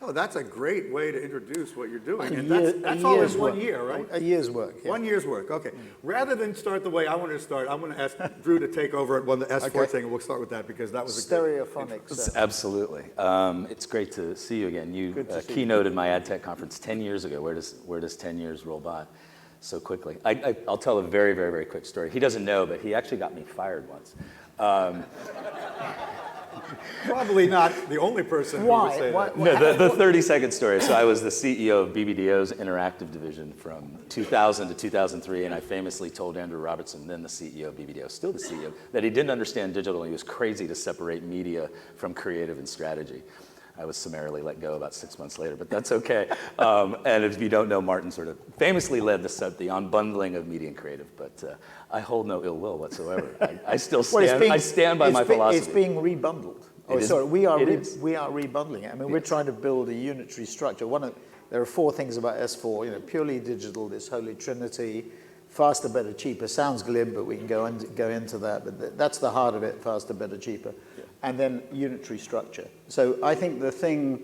Oh, that's a great way to introduce what you're doing. And A that's all in year's 1 work. year, right? A year's work, yeah. 1 year's work, okay. Rather than start the way I wanted to start, I'm going to ask Drew to take over at the S4 Okay. thing, and we'll start with that because that was a Stereophonics. Absolutely. It's great to see you again. You Good to see you. keynoted my AdTech conference 10 years ago. Where does 10 years roll by so quickly? I'll tell a very, very, very quick story. He doesn't know, but he actually got me fired once. Probably not the only person who would say that. No, the 30-second story. So I was the CEO of BBDO's interactive division from 2000 to 2003, and I famously told Andrew Robertson, then the CEO of BBDO, still the CEO, that he didn't understand digital, and he was crazy to separate media from creative and strategy. I was summarily let go about 6 months later, but that's okay. And if you don't know, Martin sort of famously led the unbundling of media and creative, but I hold no ill will whatsoever. I still stand, I stand by my philosophy. It's being rebundled. We are rebundling it. I mean, we're trying to build a unitary structure. There are four things about S4, purely digital, this holy trinity, faster, better, cheaper. Sounds glib, but we can go into that. But that's the heart of it, faster, better, cheaper. Yeah. And then unitary structure. So I think the thing,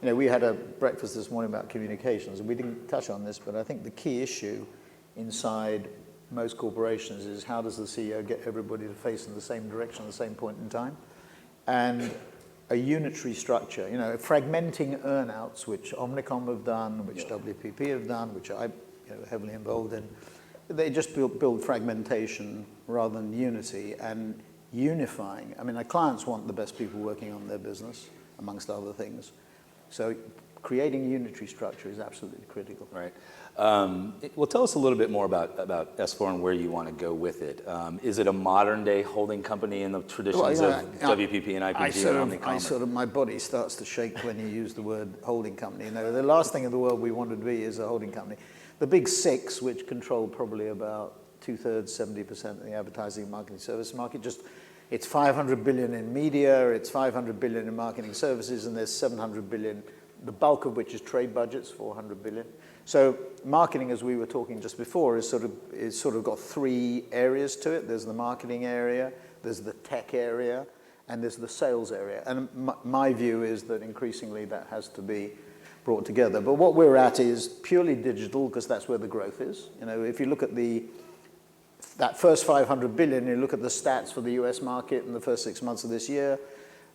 we had a breakfast this morning about communications, and we didn't touch on this, but I think the key issue inside most corporations is how does the CEO get everybody to face in the same direction at the same point in time? And a unitary structure, fragmenting earnouts, which Omnicom have done, which WPP have done, which I'm heavily involved in. They just build fragmentation rather than unity and unifying. I mean, our clients want the best people working on their business, amongst other things. So creating unitary structure is absolutely critical. Right. Well, tell us a little bit more about S4 and where you want to go with it. Is it a modern day holding company in the traditions of WPP and IPG? I sort of, my body starts to shake when you use the word holding company. The last thing in the world we want to be is a holding company. The big six, which control probably about 2/3, 70% of the advertising and marketing service market, it's 500 billion in media, it's 500 billion in marketing services, and there's 700 billion, the bulk of which is trade budgets, 400 billion. So marketing, as we were talking just before, is sort of got three areas to it. There's the marketing area, there's the tech area, and there's the sales area. And my view is that increasingly that has to be brought together. But what we're at is purely digital, because that's where the growth is. If you look at that first 500 billion, you look at the stats for the US market in the first 6 months of this year,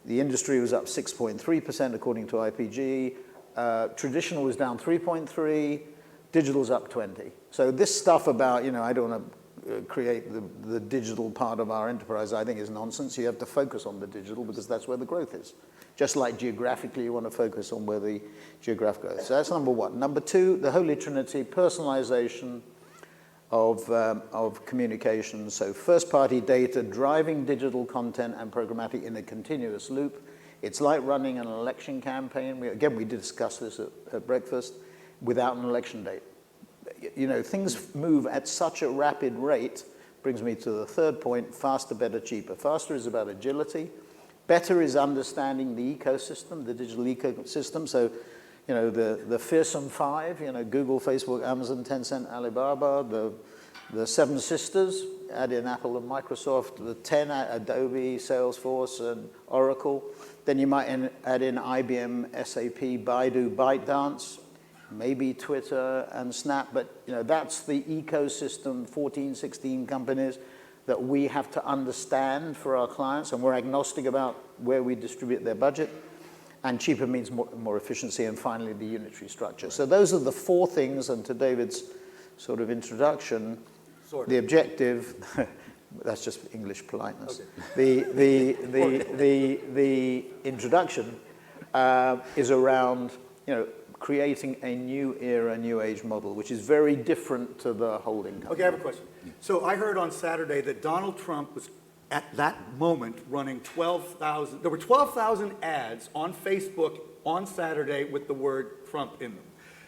the industry was up 6.3% according to IPG. Traditional was down 3.3%, digital's up 20%. So this stuff about, I don't want to create the digital part of our enterprise, I think is nonsense. You have to focus on the digital because that's where the growth is. Just like geographically, you want to focus on where the geographic growth is. So that's number one. Number two, the holy trinity, personalization of communication. So first-party data, driving digital content and programmatic in a continuous loop. It's like running an election campaign. We discussed this at breakfast, without an election date. Things move at such a rapid rate, brings me to the third point, faster, better, cheaper. Faster is about agility. Better is understanding the ecosystem, the digital ecosystem. So, the fearsome five, Google, Facebook, Amazon, Tencent, Alibaba, the seven sisters, add in Apple and Microsoft, the 10, Adobe, Salesforce, and Oracle. Then you might add in IBM, SAP, Baidu, ByteDance, maybe Twitter and Snap, but that's the ecosystem, 14, 16 companies that we have to understand for our clients, and we're agnostic about where we distribute their budget. And cheaper means more efficiency, and finally the unitary structure. So those are the four things, and to David's sort of introduction, the objective, that's just English politeness. Okay. The introduction is around, creating a new era, new age model, which is very different to the holding company. Okay, I have a question. So I heard on Saturday that Donald Trump was at that moment running 12,000, there were 12,000 ads on Facebook on Saturday with the word Trump in them,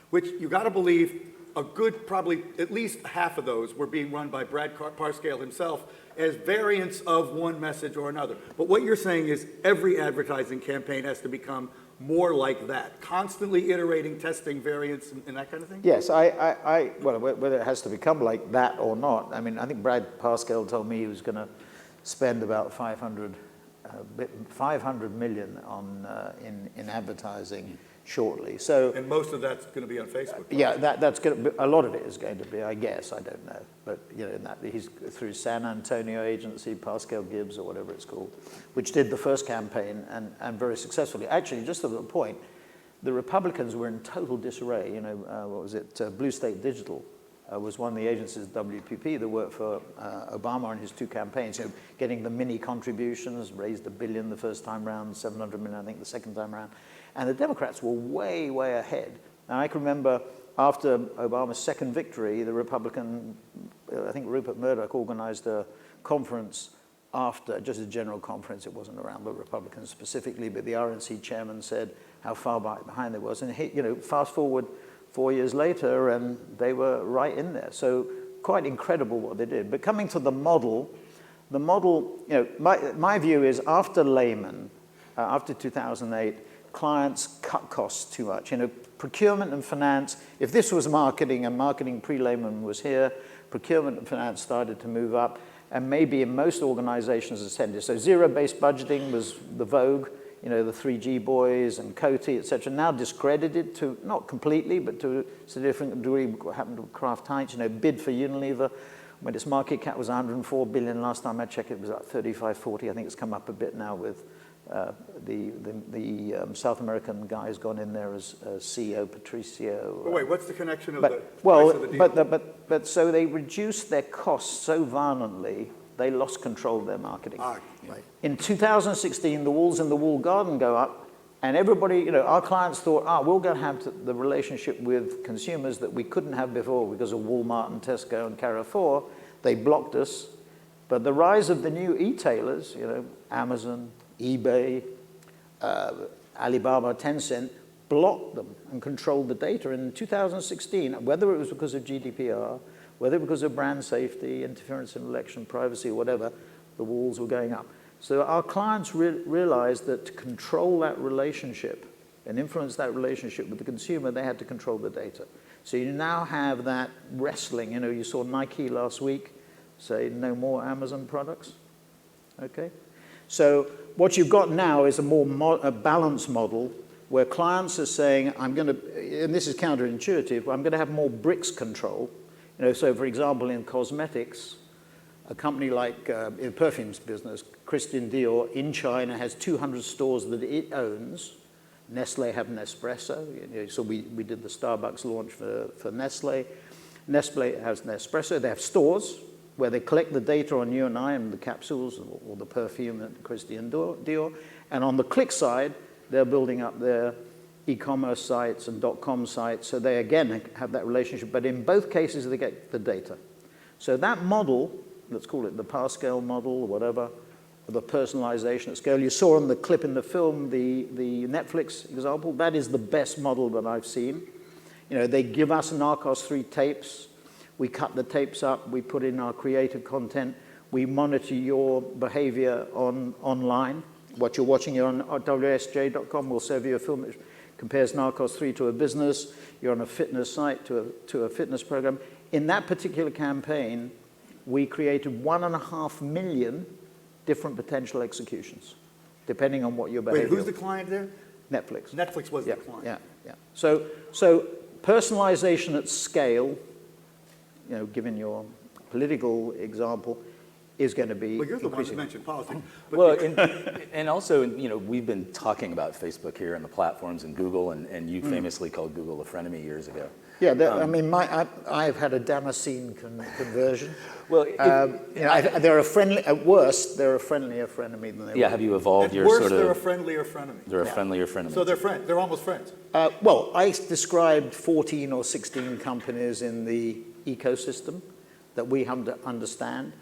which you got to believe a good, probably at least half of those were being run by Brad Parscale himself as variants of one message or another. But what you're saying is every advertising campaign has to become more like that, constantly iterating, testing variants and that kind of thing? Yes, well, whether it has to become like that or not, I mean, I think Brad Parscale told me he was going to spend about $500 500 million on, in advertising shortly. So And most of that's going to be on Facebook. right? yeah, that's going to be, a lot of it is going to be, I guess, I don't know. But, you know, he's through San Antonio agency, Pascal Gibbs or whatever it's called, which did the first campaign and very successfully. Actually, just to the point, the Republicans were in total disarray. You know, what was it? Blue State Digital was one of the agencies, WPP, that worked for Obama on his two campaigns, you know, getting the mini contributions, raised $1 billion the first time round, 700 million, I think, the second time round. And the Democrats were way, way ahead. Now, I can remember after Obama's second victory, the Republican, I think Rupert Murdoch organized a conference after, just a general conference, it wasn't around the Republicans specifically, but the RNC chairman said how far behind they was. And, you know, fast forward 4 years later, and they were right in there. So quite incredible what they did. But coming to the model, you know, my view is after Lehman, after 2008, clients cut costs too much. You know, procurement and finance, if this was marketing and marketing pre-Lehman was here, procurement and finance started to move up, and maybe in most organizations ascended. So zero-based budgeting was the vogue, you know, the 3G boys and Coty, et cetera, now discredited to, not completely, but to a significant degree. What happened to Kraft Heinz, you know, bid for Unilever, when its market cap was 104 billion. Last time I checked, it was like 35, 40. I think it's come up a bit now with the South American guy has gone in there as CEO, Patricio. But wait, what's the connection of But, the well, price of the deal? but so they reduced their costs so violently, they lost control of their marketing. Ah, right. In 2016, the walls in the walled garden go up, and everybody, you know, our clients thought, we're going to have the relationship with consumers that we couldn't have before because of Walmart and Tesco and Carrefour. They blocked us. But the rise of the new e-tailers, you know, Amazon, eBay, Alibaba, Tencent, blocked them and controlled the data. In 2016, whether it was because of GDPR, whether because of brand safety, interference in election, privacy, or whatever, the walls were going up. So our clients realized that to control that relationship and influence that relationship with the consumer, they had to control the data. So you now have that wrestling. You know, you saw Nike last week say no more Amazon products, okay? So what you've got now is a more balanced model where clients are saying, I'm going to, and this is counterintuitive, I'm going to have more bricks control. You know, so for example, in cosmetics, a company like in perfumes business, Christian Dior in China has 200 stores that it owns. Nestle have Nespresso. You know, so we did the Starbucks launch for Nestle. Nestle has Nespresso. They have stores where they collect the data on you and I and the capsules or the perfume at Christian Dior. And on the click side, they're building up their e-commerce sites and .com sites. So they, again, have that relationship. But in both cases, they get the data. So that model, let's call it the Pascal model or whatever, the personalization at scale. You saw on the clip in the film, the Netflix example. That is the best model that I've seen. You know, they give us Narcos 3 tapes. We cut the tapes up. We put in our creative content. We monitor your behavior online. What you're watching, you're on WSJ.com. We'll serve you a film that compares Narcos 3 to a business. You're on a fitness site to a fitness program. In that particular campaign, we created 1.5 million different potential executions, depending on what your behavior. Wait, who's the client there? Netflix. Netflix was the client. Yeah. So personalization at scale, you know, given your political example, is going to be Well, you're the one who increasing. mentioned politics. But Well, and also, you know, we've been talking about Facebook here and the platforms and Google, and you famously called Google a frenemy years ago. Yeah, I mean, I've had a Damascene conversion. Well, You know, they're a friendly. At worst, they're a friendlier frenemy than they yeah, were. have you evolved at your worst, sort they're a of, friendlier frenemy. they're a friendlier frenemy? So they're friends. They're almost friends. Well, I described 14 or 16 companies in the ecosystem that we have to understand.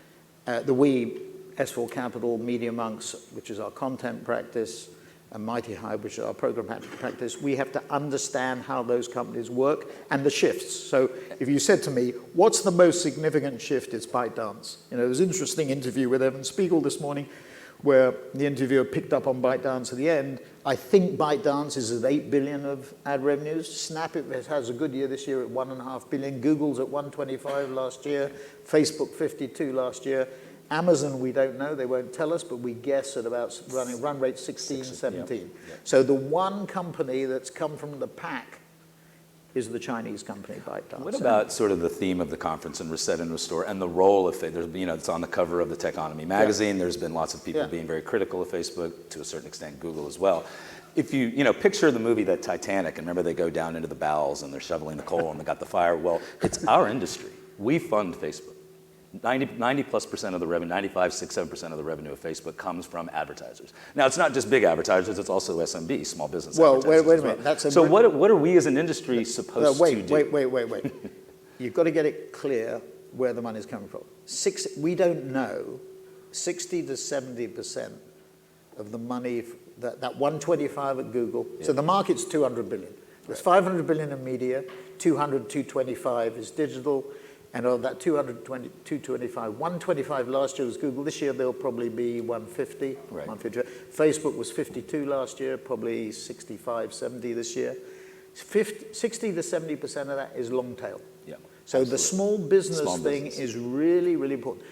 S4 Capital, Media Monks, which is our content practice, and Mighty Hive, which is our program practice. We have to understand how those companies work and the shifts. So if you said to me, what's the most significant shift? It's ByteDance. You know, there was an interesting interview with Evan Spiegel this morning where the interviewer picked up on ByteDance at the end. I think ByteDance is at 8 billion of ad revenues. Snap has a good year this year at 1.5 billion. Google's at 125 last year. Facebook 52 last year. Amazon, we don't know, they won't tell us, but we guess at about run rate 16, 17. Yep. So the one company that's come from the pack is the Chinese company ByteDance. What about sort of the theme of the conference and Reset and Restore and the role of there's, it's on the cover of the Techonomy magazine. There's been lots of people being very critical of Facebook, to a certain extent Google as well. If you picture the movie that Titanic, and remember they go down into the bowels and they're shoveling the coal and they got the fire. Well, it's our industry. We fund Facebook. 90+% of the revenue, 7% of the revenue of Facebook comes from advertisers. Now, it's not just big advertisers, it's also SMB, small business advertisers. Well, wait a as minute. well. That's so what are we as an industry supposed to do? Wait. You've got to get it clear where the money's coming from. We don't know 60 to 70% of the money, that 125 at Google. Yeah. So the market's 200 billion. There's 500 billion in media, 225 is digital. And of that 225, 125 last year was Google. This year there'll probably be 150. Right. 150. Facebook was 52 last year, probably 65, 70 this year. 60 to 70% of that is long tail. Yeah, so absolutely. the small business thing is really, really important.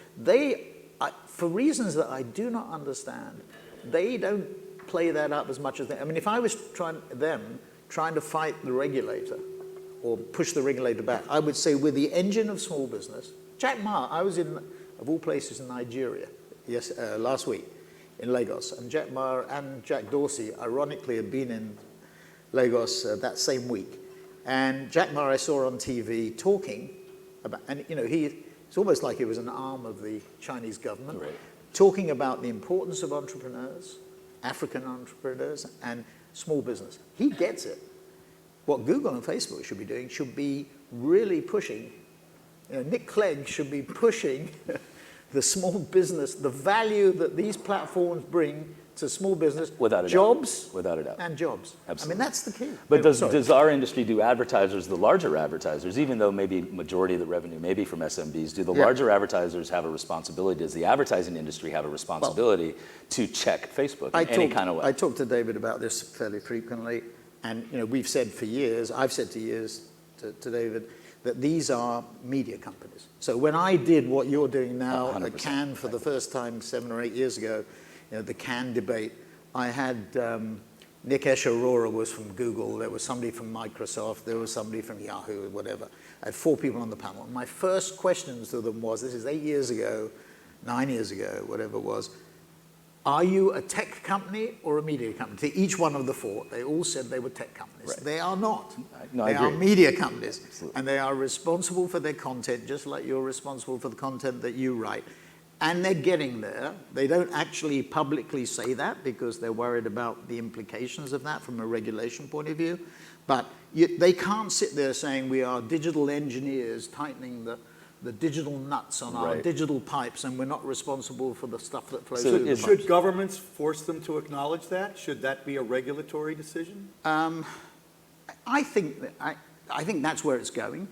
For reasons that I do not understand, they don't play that up as much as they. I mean, if I was trying to fight the regulator, or push the regulator back, I would say we're the engine of small business. Jack Ma, I was in, of all places, in Nigeria last week, in Lagos. And Jack Ma and Jack Dorsey, ironically, had been in Lagos that same week. And Jack Ma I saw on TV talking about, and it's almost like he was an arm of the Chinese government, right, talking about the importance of entrepreneurs, African entrepreneurs, and small business. He gets it. What Google and Facebook should be doing should be really pushing, Nick Clegg should be pushing the small business, the value that these platforms bring to small business, without a jobs, doubt. Without a doubt. and jobs. Absolutely. I mean, that's the key. But does our industry, do advertisers, the larger advertisers, even though maybe majority of the revenue may be from SMBs, do the larger advertisers have a responsibility? Does the advertising industry have a responsibility to check Facebook in any kind of way? I talk to David about this fairly frequently. And we've said for years, I've said to David, that these are media companies. So when I did what you're doing now 100%. at Cannes for the first time 7 or 8 years ago, the Cannes debate, I had Nikesh Arora was from Google, there was somebody from Microsoft, there was somebody from Yahoo, whatever. I had 4 people on the panel. My first questions to them was, this is 8 years ago, 9 years ago, whatever it was, are you a tech company or a media company? To each one of the 4, they all said they were tech companies. Right. They are not. No, they I agree. are media companies. Absolutely. And they are responsible for their content, just like you're responsible for the content that you write. And they're getting there. They don't actually publicly say that because they're worried about the implications of that from a regulation point of view. But they can't sit there saying we are digital engineers tightening the digital nuts on our digital pipes, and we're not responsible for the stuff that flows through the pipes. Should governments force them to acknowledge that? Should that be a regulatory decision? I think that's where it's going.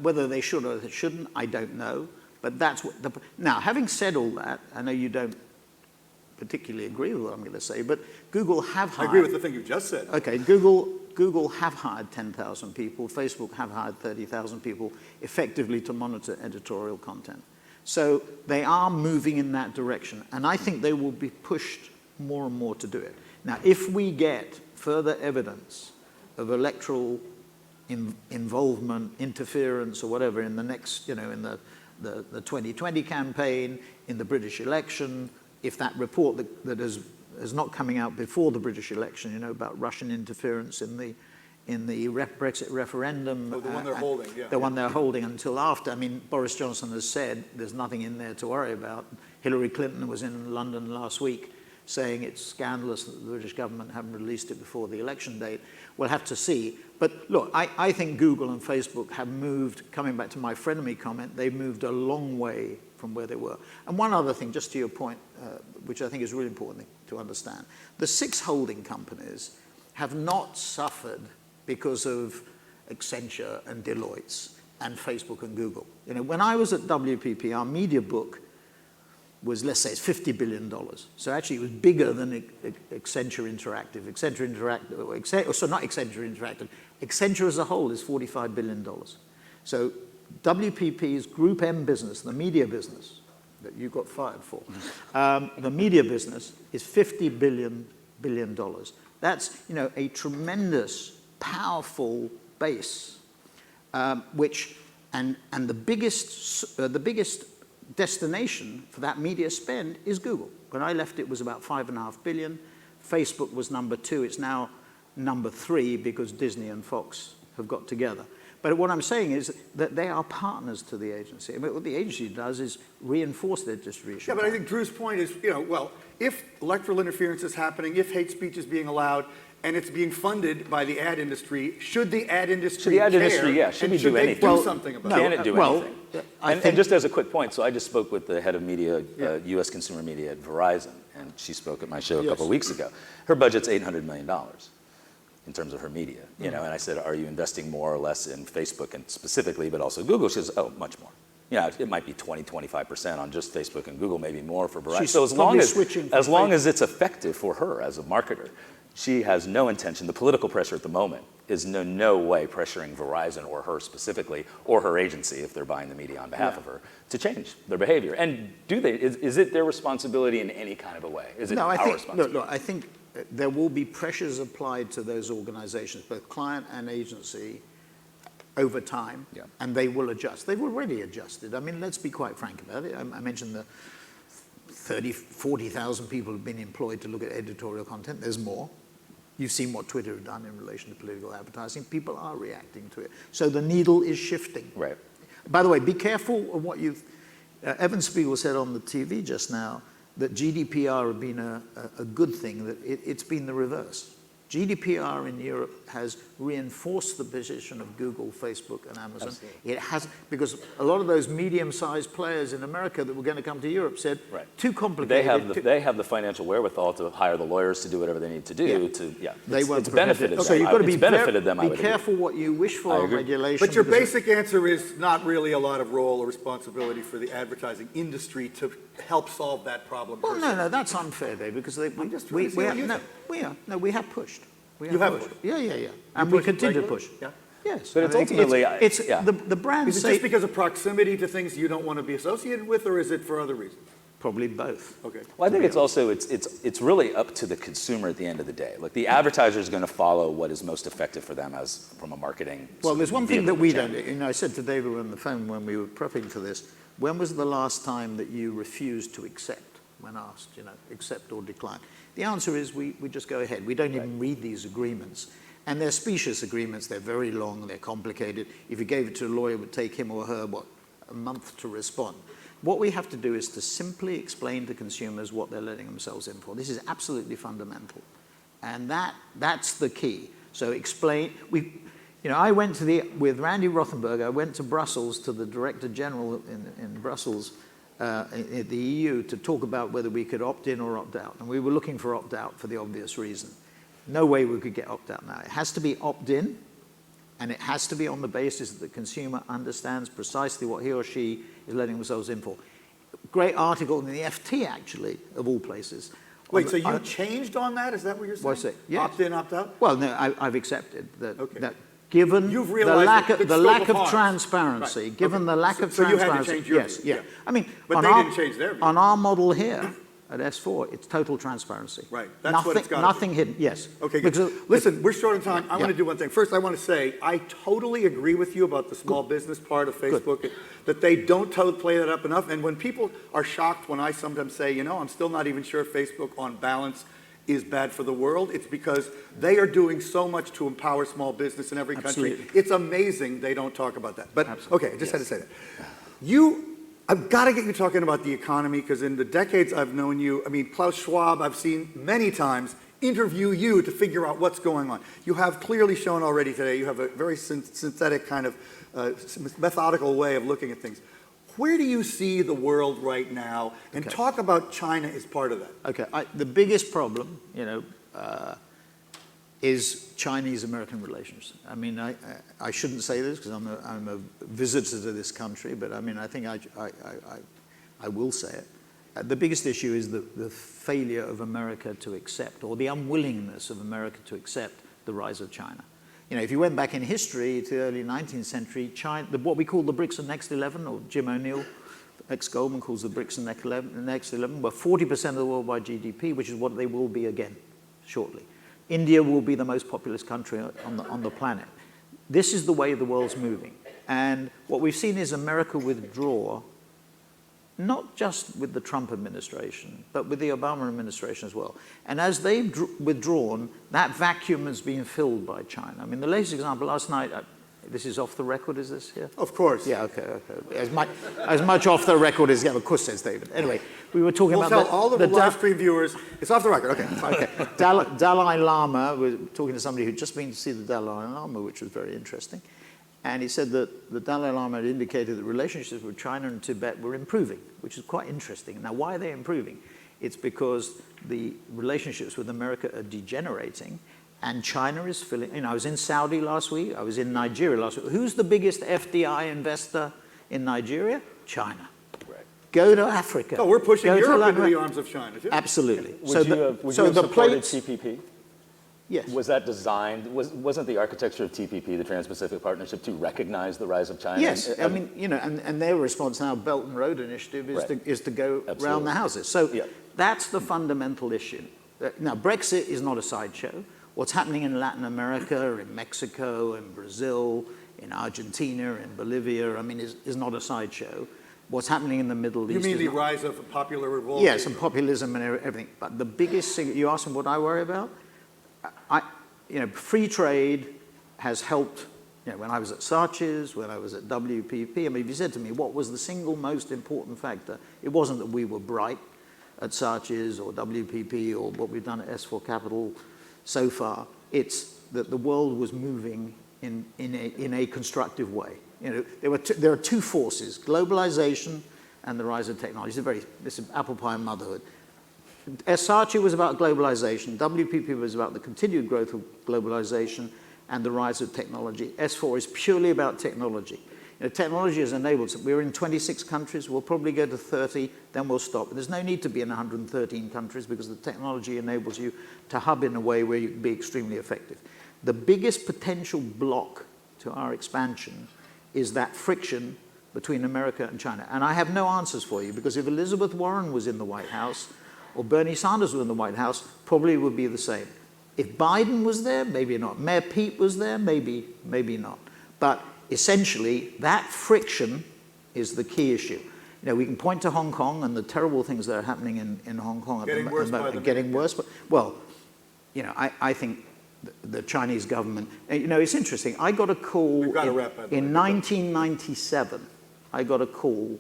Whether they should or they shouldn't, I don't know. But that's what now, having said all that, I know you don't particularly agree with what I'm going to say, but Google have hired... I agree with the thing you just said. Okay, Google have hired 10,000 people. Facebook have hired 30,000 people effectively to monitor editorial content. So they are moving in that direction, and I think they will be pushed more and more to do it. Now, if we get further evidence of electoral involvement, interference, or whatever in the next, in the 2020 campaign, in the British election, if that report that is not coming out before the British election, about Russian interference in the Brexit referendum. Oh, the one they're holding, yeah. The one they're holding until after. I mean, Boris Johnson has said there's nothing in there to worry about. Hillary Clinton was in London last week saying it's scandalous that the British government haven't released it before the election date. We'll have to see. But look, I think Google and Facebook have moved, coming back to my frenemy comment, they've moved a long way from where they were. And one other thing, just to your point, which I think is really important to understand. The 6 holding companies have not suffered because of Accenture and Deloitte's and Facebook and Google. When I was at WPP, our media book was, let's say, it's $50 billion. So actually it was bigger than Accenture Interactive. Accenture as a whole is $45 billion. So WPP's Group M business, the media business, that you got fired for. The media business is $50 billion. That's, you know, a tremendous, powerful base, which, and the biggest destination for that media spend is Google. When I left, it was about $5.5 billion. Facebook was number 2. It's now number 3 because Disney and Fox have got together. But what I'm saying is that they are partners to the agency. I mean, what the agency does is reinforce their distribution. Yeah, but I think Drew's point is, you know, well, if electoral interference is happening, if hate speech is being allowed, and it's being funded by the ad industry, should the ad industry the ad care? industry, yeah, should and we do they anything? do something about Can it? it do anything? And just as a quick point, so I just spoke with the head of media, U.S. consumer media at Verizon, and she spoke at my show a couple of weeks ago. Her budget's $800 million in terms of her media, you know, and I said, are you investing more or less in Facebook and specifically, but also Google? She says, oh, much more. Yeah, it might be 20, 25% on just Facebook and Google, maybe more for Verizon. She's So as long as it's effective for her as a marketer, she has no intention. The political pressure at the moment is no way pressuring Verizon or her specifically, or her agency, if they're buying the media on behalf of her, to change their behavior. And do they? Is it their responsibility in any kind of a way? Is it our responsibility? Look, I think there will be pressures applied to those organizations, both client and agency, over time, and they will adjust. They've already adjusted. I mean, let's be quite frank about it. I mentioned the 30, 40,000 people have been employed to look at editorial content. There's more. You've seen what Twitter have done in relation to political advertising. People are reacting to it. So the needle is shifting. Right. By the way, be careful of what you've... Evan Spiegel said on the TV just now that GDPR had been a good thing, that it's been the reverse. GDPR in Europe has reinforced the position of Google, Facebook, and Amazon. Absolutely. It has, because a lot of those medium-sized players in America that were going to come to Europe said, too complicated. They have the financial wherewithal to hire the lawyers to do whatever they need to do. It's benefited them. So you've got to be benefited them. Be careful what you wish for on regulation. But your basic answer is not really a lot of role or responsibility for the advertising industry to help solve that problem. Well, no, that's unfair, Dave, because we have pushed. You have pushed? Yeah. And we continue to push. Yeah. Yes. But it's ultimately... the brand... Is it just because of proximity to things you don't want to be associated with, or is it for other reasons? Probably both. Okay. Well, I think it's also, it's really up to the consumer at the end of the day. Like, the advertiser is going to follow what is most effective for them as from a marketing... Well, there's one thing that we don't do. You know, I said to David on the phone when we were prepping for this, when was the last time that you refused to accept when asked, you know, accept or decline? The answer is we just go ahead. We don't even read these agreements. And they're specious agreements. They're very long. They're complicated. If you gave it to a lawyer, it would take him or her, a month to respond. What we have to do is to simply explain to consumers what they're letting themselves in for. This is absolutely fundamental. And that's the key. So explain. You know, I went with Randy Rothenberg, I went to Brussels, to the Director General in Brussels, in the EU, to talk about whether we could opt in or opt out. And we were looking for opt out for the obvious reason. No way we could get opt out now. It has to be opt in, and it has to be on the basis that the consumer understands precisely what he or she is letting themselves in for. Great article in the FT, actually, of all places. Wait, so you changed on that? Is that what you're saying? What's it? Yes. Opt in, opt out? Well, no, I've accepted that given You've the realized lack of transparency, given the lack of transparency. So you had to change your view. Yeah. I mean, but they didn't change their view. On our model here at S4, it's total transparency. Right. That's what it's got to be. Nothing hidden. Yes. Okay, good. Listen, we're short on time. I want to do one thing. First, I want to say I totally agree with you about the small business part of Facebook, that they don't play that up enough. And when people are shocked when I sometimes say, you know, I'm still not even sure Facebook on balance is bad for the world, it's because they are doing so much to empower small business in every country. Absolutely. It's amazing they don't talk about that. But, Absolutely. okay, I just had to say that. I've got to get you talking about the economy, because in the decades I've known you, I mean, Klaus Schwab, I've seen many times interview you to figure out what's going on. You have clearly shown already today, you have a very synthetic kind of methodical way of looking at things. Where do you see the world right now? And talk about China as part of that. Okay, the biggest problem, you know, is Chinese-American relations. I mean, I shouldn't say this because I'm a visitor to this country, but I mean, I think I will say it. The biggest issue is the failure of America to accept, or the unwillingness of America to accept, the rise of China. You know, if you went back in history to the early 19th century, China, what we call the BRICS and Next 11, or Jim O'Neill, ex-Goldman calls the BRICS the next 11, we're 40% of the worldwide GDP, which is what they will be again shortly. India will be the most populous country on the planet. This is the way the world's moving. And what we've seen is America withdraw, not just with the Trump administration, but with the Obama administration as well. And as they've withdrawn, that vacuum has been filled by China. I mean, the latest example last night, this is off the record, is this here? Of course. Yeah, okay. As much off the record as, yeah, of course, says David. Anyway, we were talking We'll about tell all of the live stream viewers, it's off the record, okay. Okay. Dalai Lama, we were talking to somebody who'd just been to see the Dalai Lama, which was very interesting. And he said that the Dalai Lama had indicated that relationships with China and Tibet were improving, which is quite interesting. Now, why are they improving? It's because the relationships with America are degenerating, and China is filling. You know, I was in Saudi last week. I was in Nigeria last week. Who's the biggest FDI investor in Nigeria? China. Right. Go to Africa. So we're pushing Go to Europe Latin into the arms of China, too. Absolutely. Would you have supported TPP? Yes. Was that designed, wasn't the architecture of TPP, the Trans-Pacific Partnership, to recognize the rise of China? Yes, I mean, you know, and their response now, Belt and Road Initiative, is, Right. to go Absolutely. round the houses. So Yeah. that's the fundamental issue. Now, Brexit is not a sideshow. What's happening in Latin America, in Mexico, in Brazil, in Argentina, in Bolivia, I mean, is not a sideshow. What's happening in the Middle You East mean is the not- rise of popular revolt? Yes, and populism and everything. But the biggest thing, you asked me what I worry about? You know, free trade has helped, you know, when I was at Saatchi's, when I was at WPP, I mean, if you said to me, what was the single most important factor? It wasn't that we were bright at Saatchi's or WPP or what we've done at S4 Capital so far. It's that the world was moving in a constructive way. You know, there are two forces, globalization and the rise of technology. This is apple pie and motherhood. Saatchi was about globalization. WPP was about the continued growth of globalization and the rise of technology. S4 is purely about technology. You know, technology has enabled, we're in 26 countries, we'll probably go to 30, then we'll stop. There's no need to be in 113 countries because the technology enables you to hub in a way where you can be extremely effective. The biggest potential block to our expansion is that friction between America and China. And I have no answers for you because if Elizabeth Warren was in the White House, or Bernie Sanders was in the White House, probably would be the same. If Biden was there, maybe not. Mayor Pete was there, maybe not. But essentially, that friction is the key issue. You know, we can point to Hong Kong and the terrible things that are happening in Hong Kong. Getting worse by the minute. Getting worse. But, well, you know, I think the Chinese government, you know, it's interesting. I got a call We've got to wrap, by the way. in 1997. I got a call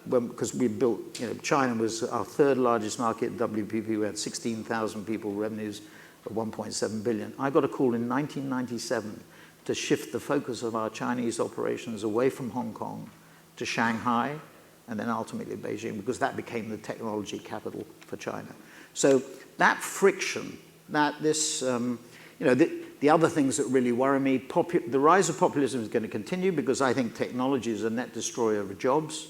because we built, you know, China was our third largest market at WPP. We had 16,000 people, revenues of 1.7 billion. I got a call in 1997 to shift the focus of our Chinese operations away from Hong Kong to Shanghai and then ultimately Beijing, because that became the technology capital for China. So that friction, you know, the other things that really worry me, the rise of populism is going to continue because I think technology is a net destroyer of jobs.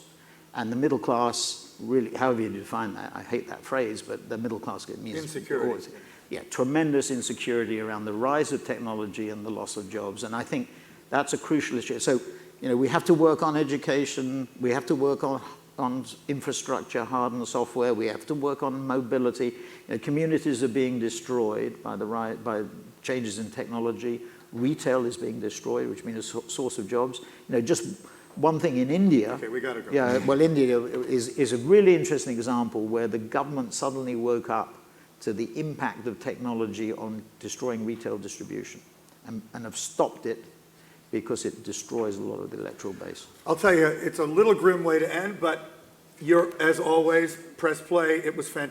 And the middle class, really, however you define that, I hate that phrase, but the middle class means insecurity. Yeah, tremendous insecurity around the rise of technology and the loss of jobs. And I think that's a crucial issue. So, you know, we have to work on education, we have to work on infrastructure, hard and software, we have to work on mobility. You know, communities are being destroyed by changes in technology. Retail is being destroyed, which means a source of jobs. You know, just one thing in India. Okay, we got to go. Yeah, well, India is a really interesting example where the government suddenly woke up to the impact of technology on destroying retail distribution and have stopped it because it destroys a lot of the electoral base. I'll tell you, it's a little grim way to end, but as always, press play. It was fantastic.